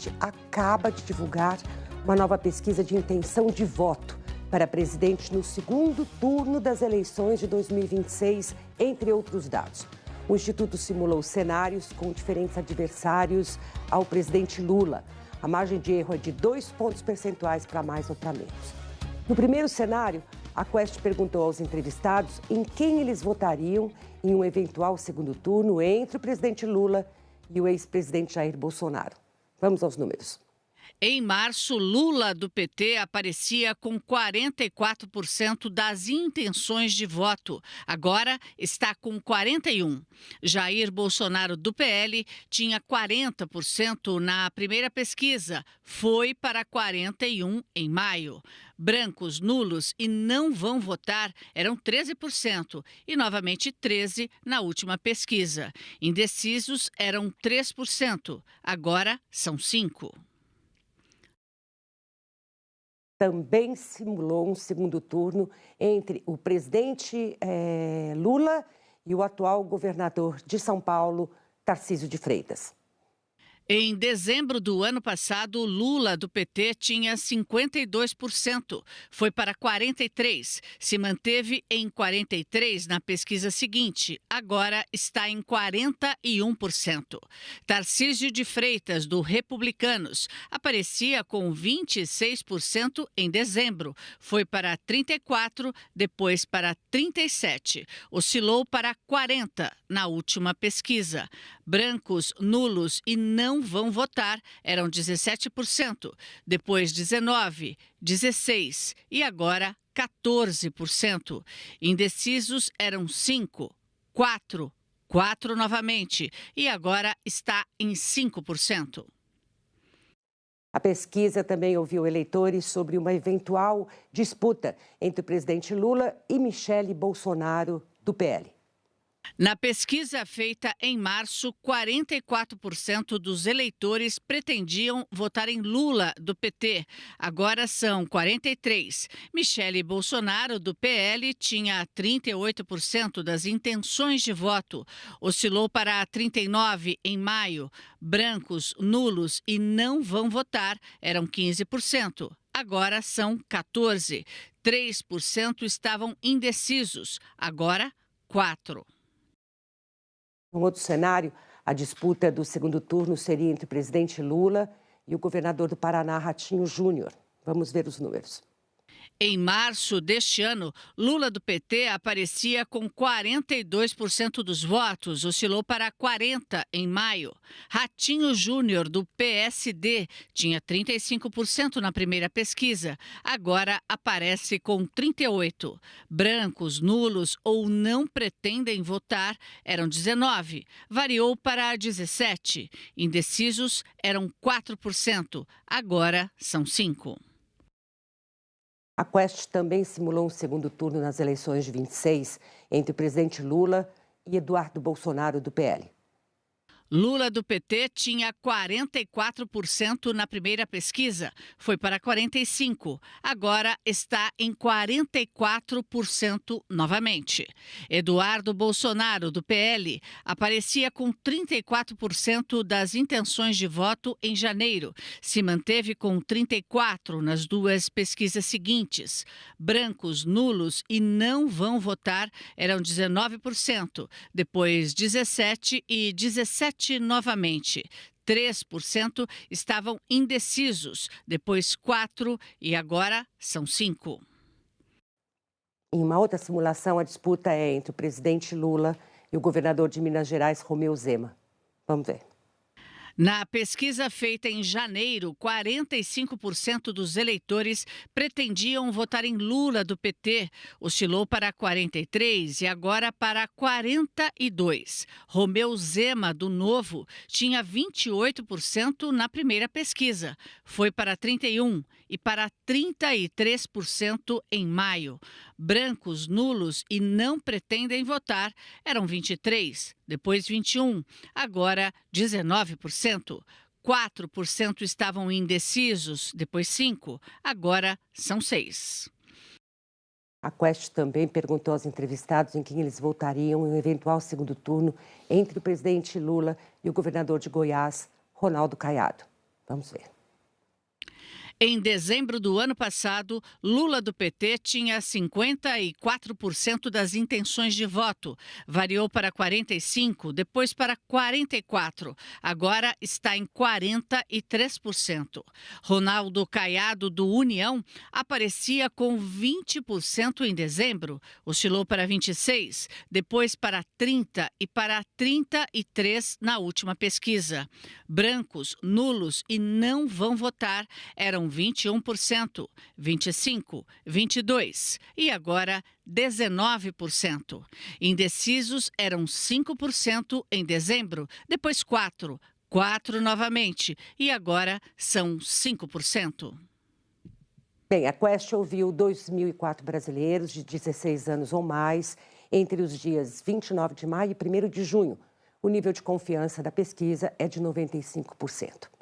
Quest acaba de divulgar uma nova pesquisa de intenção de voto para presidente no segundo turno das eleições de 2026, entre outros dados. O Instituto simulou cenários com diferentes adversários ao presidente Lula. A margem de erro é de 2 pontos percentuais para mais ou para menos. No primeiro cenário, a Quest perguntou aos entrevistados em quem eles votariam em um eventual segundo turno entre o presidente Lula e o ex-presidente Jair Bolsonaro. Vamos aos números. Em março, Lula, do PT, aparecia com 44% das intenções de voto. Agora está com 41%. Jair Bolsonaro, do PL, tinha 40% na primeira pesquisa. Foi para 41% em maio. Brancos, nulos e não vão votar eram 13% e novamente 13% na última pesquisa. Indecisos eram 3%. Agora são 5%. Também simulou um segundo turno entre o presidente Lula e o atual governador de São Paulo, Tarcísio de Freitas. Em dezembro do ano passado, Lula, do PT, tinha 52%. Foi para 43%. Se manteve em 43% na pesquisa seguinte. Agora está em 41%. Tarcísio de Freitas, do Republicanos, aparecia com 26% em dezembro. Foi para 34%, depois para 37%. Oscilou para 40% na última pesquisa. Brancos, nulos e não vão votar eram 17%, depois 19%, 16% e agora 14%. Indecisos eram 5%, 4% novamente e agora está em 5%. A pesquisa também ouviu eleitores sobre uma eventual disputa entre o presidente Lula e Michele Bolsonaro, do PL. Na pesquisa feita em março, 44% dos eleitores pretendiam votar em Lula, do PT. Agora são 43%. Michele Bolsonaro, do PL, tinha 38% das intenções de voto. Oscilou para 39% em maio. Brancos, nulos e não vão votar eram 15%. Agora são 14%. 3% estavam indecisos. Agora, 4%. Em outro cenário, a disputa do segundo turno seria entre o presidente Lula e o governador do Paraná, Ratinho Júnior. Vamos ver os números. Em março deste ano, Lula, do PT, aparecia com 42% dos votos, oscilou para 40% em maio. Ratinho Júnior, do PSD, tinha 35% na primeira pesquisa, agora aparece com 38%. Brancos, nulos ou não pretendem votar eram 19%, variou para 17%. Indecisos eram 4%, agora são 5%. A Quest também simulou um segundo turno nas eleições de 26 entre o presidente Lula e Eduardo Bolsonaro, do PL. Lula, do PT, tinha 44% na primeira pesquisa, foi para 45%. Agora está em 44% novamente. Eduardo Bolsonaro, do PL, aparecia com 34% das intenções de voto em janeiro. Se manteve com 34% nas duas pesquisas seguintes. Brancos, nulos e não vão votar eram 19%, depois 17% e 17% novamente. 3% estavam indecisos, depois 4% e agora são 5%. Em uma outra simulação, a disputa é entre o presidente Lula e o governador de Minas Gerais, Romeu Zema. Vamos ver. Na pesquisa feita em janeiro, 45% dos eleitores pretendiam votar em Lula, do PT. Oscilou para 43% e agora para 42%. Romeu Zema, do Novo, tinha 28% na primeira pesquisa. Foi para 31% e para 33% em maio. Brancos, nulos e não pretendem votar eram 23%, depois 21%, agora 19%. 4% estavam indecisos, depois 5%, agora são 6%. A Quest também perguntou aos entrevistados em quem eles votariam em um eventual segundo turno entre o presidente Lula e o governador de Goiás, Ronaldo Caiado. Vamos ver. Em dezembro do ano passado, Lula do PT tinha 54% das intenções de voto. Variou para 45%, depois para 44%. Agora está em 43%. Ronaldo Caiado, do União, aparecia com 20% em dezembro. Oscilou para 26%, depois para 30% e para 33% na última pesquisa. Brancos, nulos e não vão votar eram 21%, 25%, 22% e agora 19%. Indecisos eram 5% em dezembro, depois 4%, 4% novamente e agora são 5%. Bem, a Quest ouviu 2.004 brasileiros de 16 anos ou mais entre os dias 29 de maio e 1º de junho. O nível de confiança da pesquisa é de 95%.